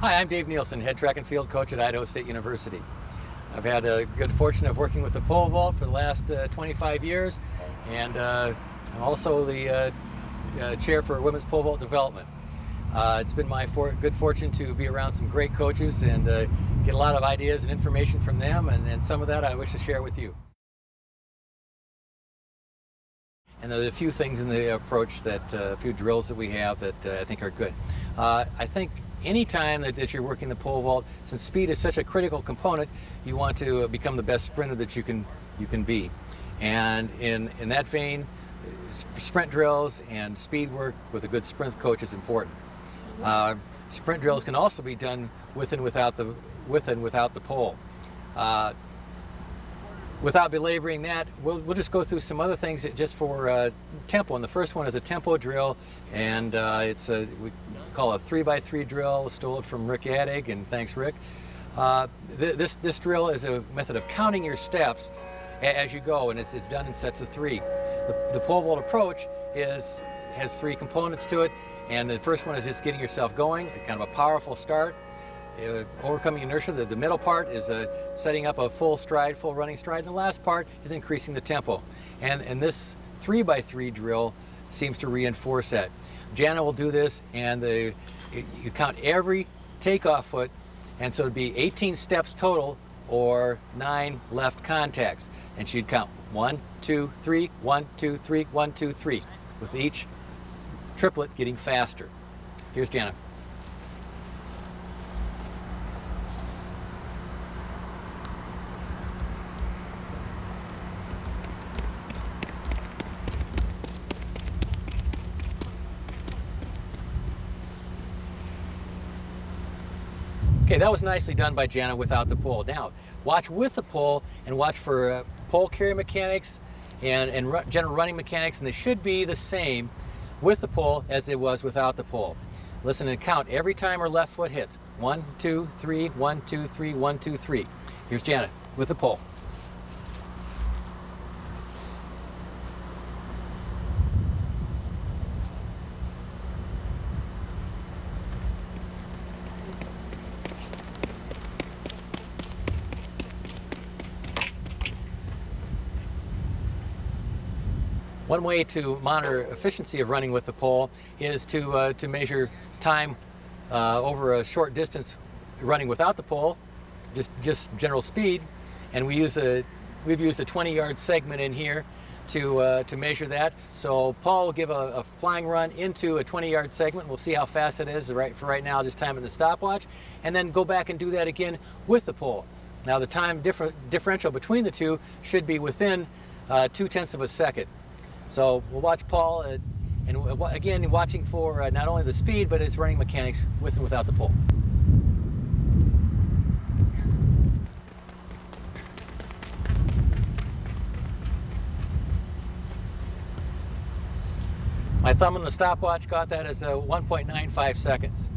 Hi, I'm Dave Nielsen, head track and field coach at Idaho State University. I've had a good fortune of working with the pole vault for the last 25 years, and I'm also the chair for women's pole vault development. It's been my good fortune to be around some great coaches and get a lot of ideas and information from them, and some of that I wish to share with you. And there are a few things in the approach a few drills that we have that I think are good. I think any time that you're working the pole vault, since speed is such a critical component, you want to become the best sprinter that you can be. And in that vein, sprint drills and speed work with a good sprint coach is important. Sprint drills can also be done with and without the pole. Without belaboring that, we'll just go through some other things just for tempo. And the first one is a tempo drill, and we call it a 3x3 drill. Stole it from Rick Adig, and thanks, Rick. This drill is a method of counting your steps as you go, and it's done in sets of 3. The pole vault approach has 3 components to it, and the first one is just getting yourself going, kind of a powerful start. Overcoming inertia. The middle part is setting up a full running stride, and the last part is increasing the tempo. And this 3x3 drill seems to reinforce that. Jana will do this, and you count every takeoff foot, and so it'd be 18 steps total, or 9 left contacts. And she'd count 1, 2, 3, 1, 2, 3, 1, 2, 3, with each triplet getting faster. Here's Jana. Okay, that was nicely done by Jana without the pole. Now, watch with the pole and watch for pole carry mechanics and general running mechanics, and they should be the same with the pole as it was without the pole. Listen and count every time her left foot hits. 1, 2, 3, 1, 2, 3, 1, 2, 3. Here's Jana with the pole. One way to monitor efficiency of running with the pole is to measure time over a short distance running without the pole, just general speed, and we've used a 20-yard segment in here to measure that. So Paul will give a flying run into a 20-yard segment. We'll see how fast it is. For right now, just time in the stopwatch, and then go back and do that again with the pole. Now the time differential between the two should be within 0.2 of a second. So we'll watch Paul, and again, watching for not only the speed, but his running mechanics with and without the pole. My thumb on the stopwatch got that as 1.95 seconds.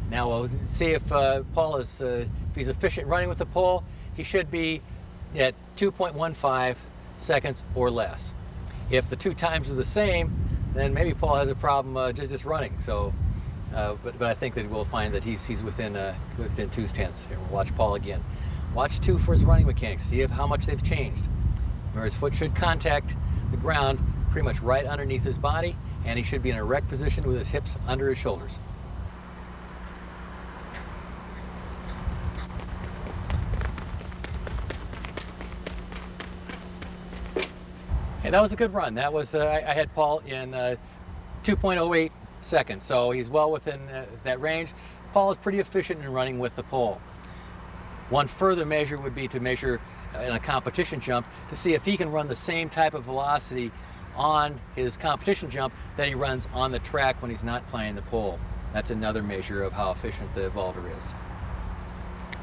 Now we'll see if Paul is, if he's efficient running with the pole. He should be at 2.15 seconds or less. If the two times are the same, then maybe Paul has a problem just running. So, but I think that we'll find that he's within 2/10. Here, we'll watch Paul again. Watch 2 for his running mechanics. See how much they've changed. Where his foot should contact the ground pretty much right underneath his body, and he should be in an erect position with his hips under his shoulders. And that was a good run. That was I had Paul in 2.08 seconds, so he's well within that range. Paul is pretty efficient in running with the pole. One further measure would be to measure in a competition jump to see if he can run the same type of velocity on his competition jump that he runs on the track when he's not playing the pole. That's another measure of how efficient the vaulter is.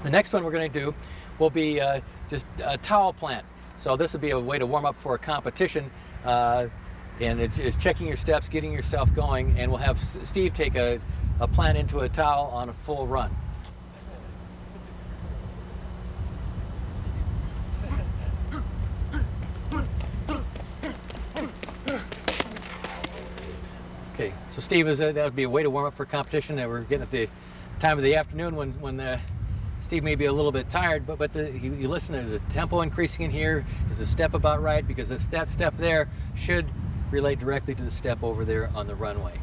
The next one we're going to do will be just a towel plant. So this would be a way to warm up for a competition, and it's checking your steps, getting yourself going, and we'll have Steve take a plant into a towel on a full run. Okay, so Steve, that would be a way to warm up for competition, that we're getting at time of the afternoon when Steve may be a little bit tired, but you listen, there's a tempo increasing in here. Is the step about right? Because that step there should relate directly to the step over there on the runway.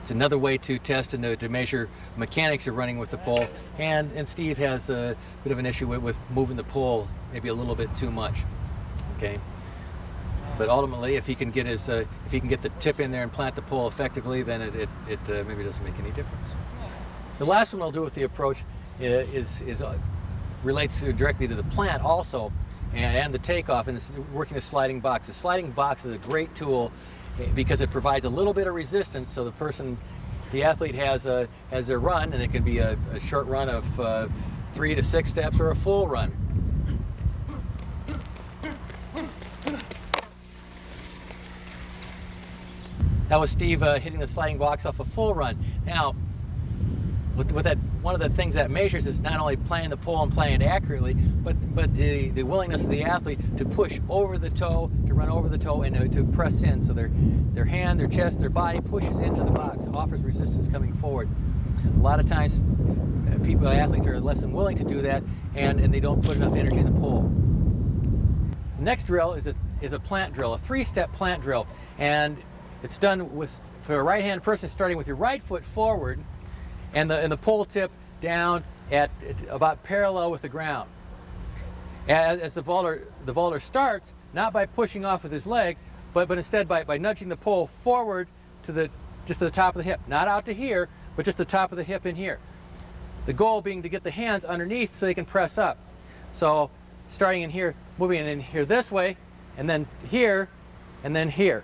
It's another way to test and to measure mechanics of running with the pole. And Steve has a bit of an issue with moving the pole maybe a little bit too much. Okay. But ultimately, if he can get the tip in there and plant the pole effectively, then it maybe doesn't make any difference. The last one I'll do with the approach relates directly to the plant also, and the takeoff, and it's working the sliding box. The sliding box is a great tool because it provides a little bit of resistance, so the athlete has their run, and it can be a short run of 3 to 6 steps or a full run. That was Steve hitting the sliding box off a full run. Now, with that, one of the things that measures is not only playing the pole and playing it accurately, but the willingness of the athlete to push over the toe, to run over the toe, and to press in. So their hand, their chest, their body pushes into the box, offers resistance coming forward. A lot of times, athletes are less than willing to do that, and they don't put enough energy in the pole. The next drill is a plant drill, a 3-step plant drill, and it's done for a right-handed person, starting with your right foot forward, and the pole tip down at about parallel with the ground. As the vaulter starts, not by pushing off with his leg, but instead by nudging the pole forward just to the top of the hip, not out to here, but just the top of the hip in here. The goal being to get the hands underneath so they can press up. So starting in here, moving in here this way, and then here, and then here.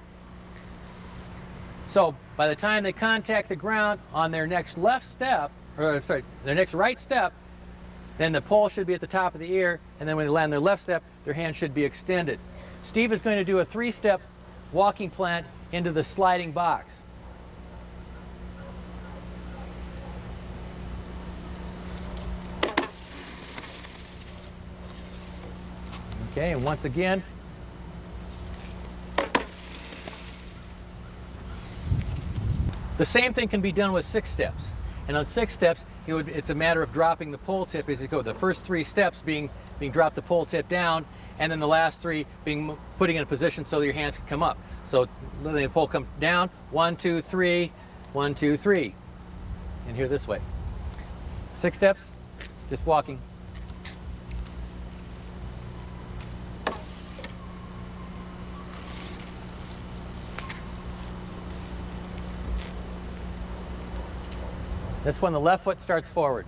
So by the time they contact the ground on their next left step, or sorry, their next right step, then the pole should be at the top of the ear, and then when they land their left step, their hand should be extended. Steve is going to do a 3-step walking plant into the sliding box. Okay, and once again, the same thing can be done with 6 steps. And on 6 steps, it's a matter of dropping the pole tip as you go. The first 3 steps being drop the pole tip down, and then the last 3 being putting in a position so that your hands can come up. So letting the pole come down, 1, 2, 3, 1, 2, 3. And here this way. 6 steps, just walking. This one, the left foot starts forward.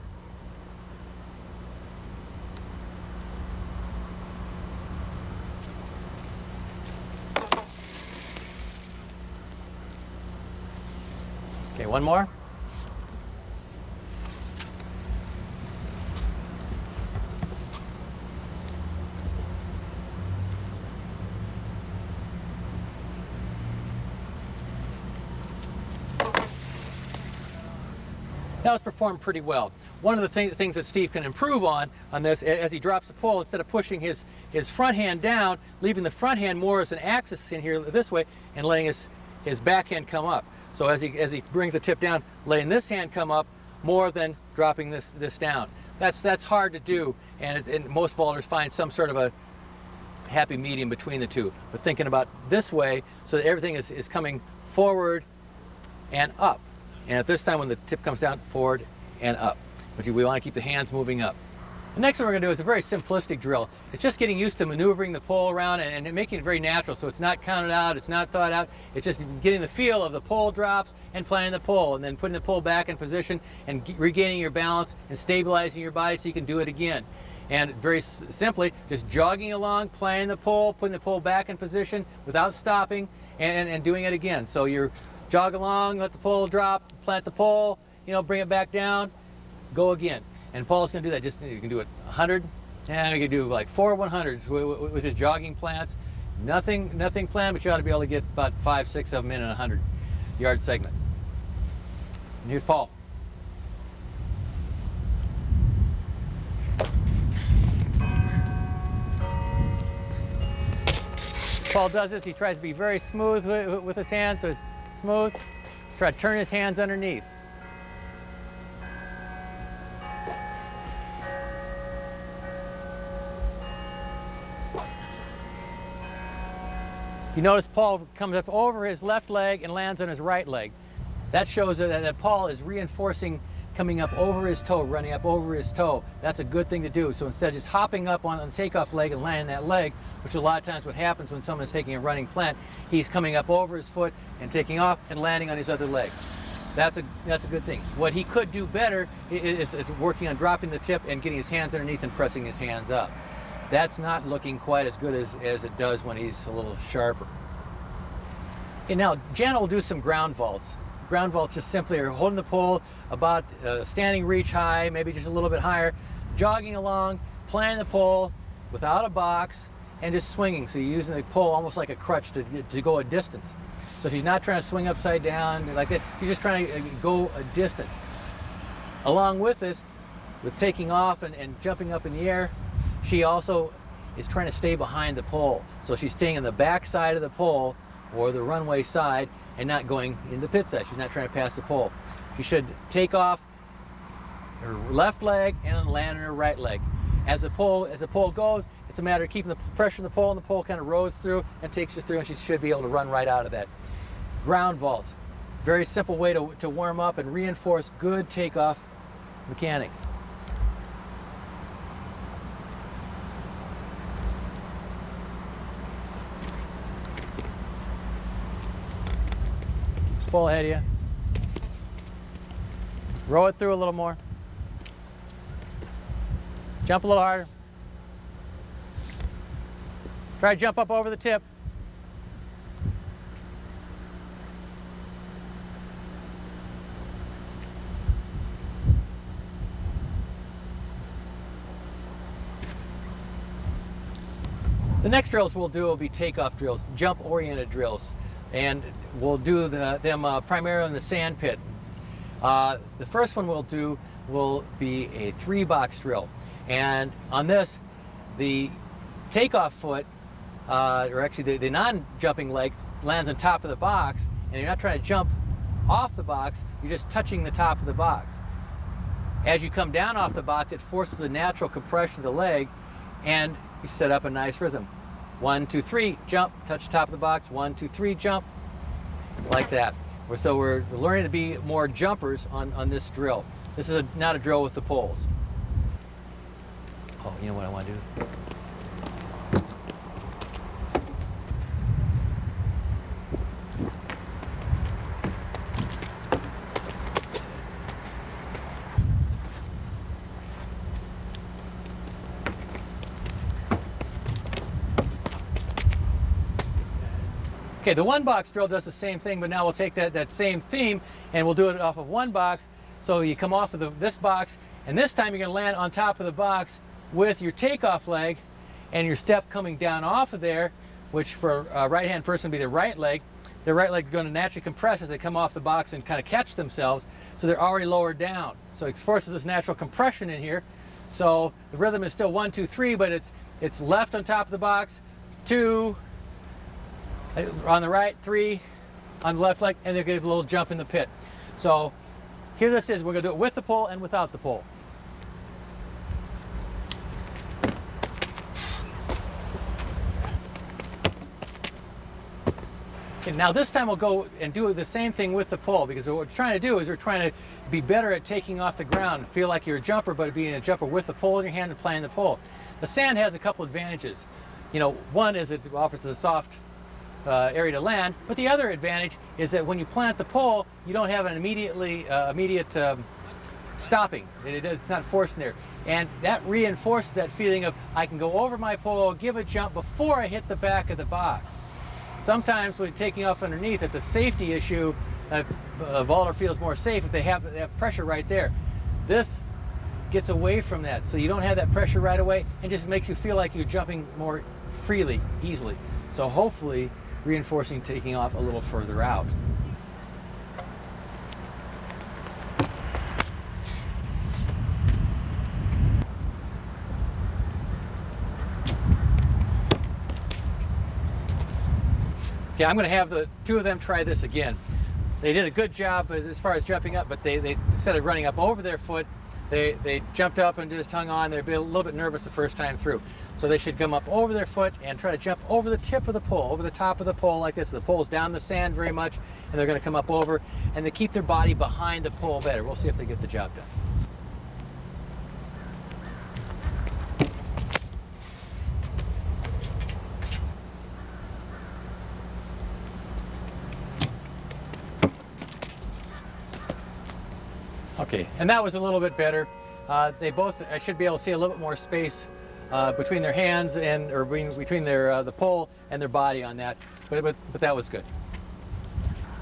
Okay, one more. That was performed pretty well. One of the things that Steve can improve on this, as he drops the pole, instead of pushing his front hand down, leaving the front hand more as an axis in here this way, and letting his back hand come up. So as he brings the tip down, letting this hand come up more than dropping this down. That's hard to do, and most vaulters find some sort of a happy medium between the two. But thinking about this way, so that everything is coming forward and up. And at this time, when the tip comes down, forward and up. But we want to keep the hands moving up. The next one we're going to do is a very simplistic drill. It's just getting used to maneuvering the pole around and making it very natural. So it's not counted out, it's not thought out. It's just getting the feel of the pole drops and playing the pole, and then putting the pole back in position and regaining your balance and stabilizing your body so you can do it again. And very simply, just jogging along, playing the pole, putting the pole back in position without stopping, and doing it again. So you're jog along, let the pole drop, plant the pole, bring it back down, go again. And Paul's going to do that. You can do it 100, and you can do like 4 100s with just jogging plants. Nothing planned, but you ought to be able to get about 5, 6 of them in a 100-yard segment. And here's Paul. Paul does this. He tries to be very smooth with his hands, so it's smooth. Try to turn his hands underneath. You notice Paul comes up over his left leg and lands on his right leg. That shows that Paul is reinforcing coming up over his toe, running up over his toe. That's a good thing to do. So instead of just hopping up on the takeoff leg and landing that leg, which a lot of times what happens when someone is taking a running plant, he's coming up over his foot and taking off and landing on his other leg. That's a good thing. What he could do better is working on dropping the tip and getting his hands underneath and pressing his hands up. That's not looking quite as good as it does when he's a little sharper. Okay, now Janet will do some ground vaults. Ground vaults just simply are holding the pole about standing reach high, maybe just a little bit higher, jogging along, planting the pole without a box, and just swinging. So you're using the pole almost like a crutch to go a distance. So she's not trying to swing upside down like that. She's just trying to go a distance. Along with this, with taking off and jumping up in the air, she also is trying to stay behind the pole. So she's staying on the back side of the pole or the runway side and not going in the pit side. She's not trying to pass the pole. She should take off her left leg and then land on her right leg. As the pole goes, it's a matter of keeping the pressure on the pole, and the pole kind of rows through and takes her through, and she should be able to run right out of that. Ground vaults, very simple way to warm up and reinforce good takeoff mechanics. Pull ahead of you. Row it through a little more. Jump a little harder. Try to jump up over the tip. The next drills we'll do will be takeoff drills, jump-oriented drills, and we'll do them primarily in the sand pit. The first one we'll do will be a 3-box drill, and on this, the takeoff foot, or actually the non-jumping leg, lands on top of the box, and you're not trying to jump off the box, you're just touching the top of the box. As you come down off the box, it forces a natural compression of the leg, and you set up a nice rhythm. 1, 2, 3, jump, touch the top of the box, 1, 2, 3, jump, like that. So we're learning to be more jumpers on this drill. This is not a drill with the poles. Oh, you know what I want to do? Okay, the 1-box drill does the same thing, but now we'll take that same theme and we'll do it off of 1 box. So you come off of this box, and this time you're going to land on top of the box with your takeoff leg and your step coming down off of there, which for a right-hand person would be the right leg. Their right leg is going to naturally compress as they come off the box and kind of catch themselves, so they're already lowered down. So it forces this natural compression in here. So the rhythm is still 1, 2, 3, but it's left on top of the box, 2, on the right, 3 on the left leg, and they're going to give a little jump in the pit. So here this is. We're going to do it with the pole and without the pole. Okay, now this time we'll go and do the same thing with the pole, because what we're trying to do is we're trying to be better at taking off the ground, feel like you're a jumper, but being a jumper with the pole in your hand and playing the pole. The sand has a couple advantages. You know, one is it offers a soft area to land, but the other advantage is that when you plant the pole, you don't have an immediate stopping. It's not forced in there, and that reinforces that feeling of I can go over my pole, give a jump before I hit the back of the box. Sometimes when taking off underneath, it's a safety issue. A vaulter feels more safe if they have pressure right there. This gets away from that, so you don't have that pressure right away, and just makes you feel like you're jumping more freely, easily. So hopefully reinforcing taking off a little further out. Okay, I'm going to have the 2 of them try this again. They did a good job as far as jumping up, but they instead of running up over their foot, they jumped up and just hung on. They're a little bit nervous the first time through. So they should come up over their foot and try to jump over the tip of the pole, over the top of the pole like this. The pole's down in the sand very much, and they're going to come up over, and they keep their body behind the pole better. We'll see if they get the job done. Okay, and that was a little bit better. They both, I should be able to see a little bit more space between their hands and, or between their the pole and their body on that, but that was good.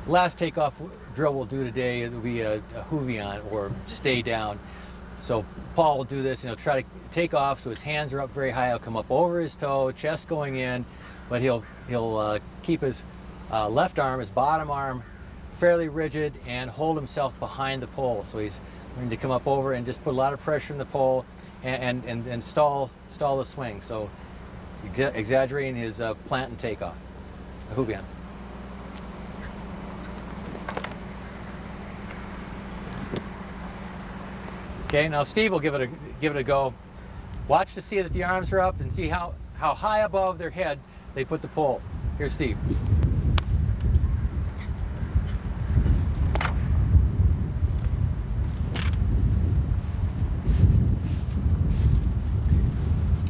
Last takeoff drill we'll do today will be a Hoovion, or stay down. So Paul will do this, and he'll try to take off so his hands are up very high. He'll come up over his toe, chest going in, but he'll keep his left arm, his bottom arm, fairly rigid and hold himself behind the pole. So he's going to come up over and just put a lot of pressure in the pole and stall the swing. So exaggerating his plant and takeoff. A Hoovion. Okay, now Steve will give it a go. Watch to see that the arms are up and see how high above their head they put the pole. Here's Steve.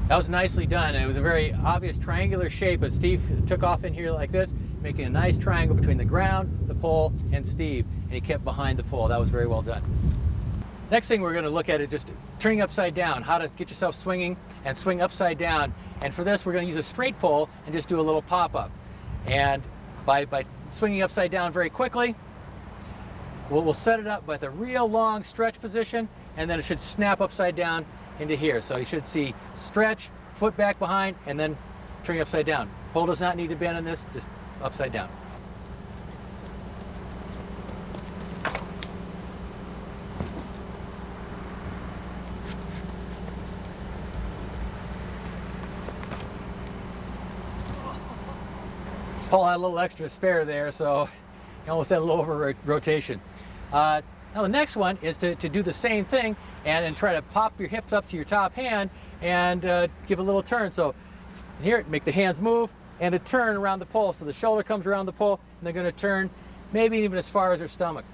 That was nicely done, and it was a very obvious triangular shape, but Steve took off in here like this, making a nice triangle between the ground, the pole, and Steve, and he kept behind the pole. That was very well done. Next thing we're going to look at is just turning upside down, how to get yourself swinging and swing upside down. And for this, we're going to use a straight pole and just do a little pop-up. And by swinging upside down very quickly, we'll set it up with a real long stretch position, and then it should snap upside down into here. So you should see stretch, foot back behind, and then turning upside down. Pole does not need to bend on this, just upside down. Paul had a little extra spare there, so he almost had a little over rotation. Now the next one is to do the same thing and try to pop your hips up to your top hand and give a little turn. So here, make the hands move and a turn around the pole. So the shoulder comes around the pole, and they're going to turn maybe even as far as their stomach.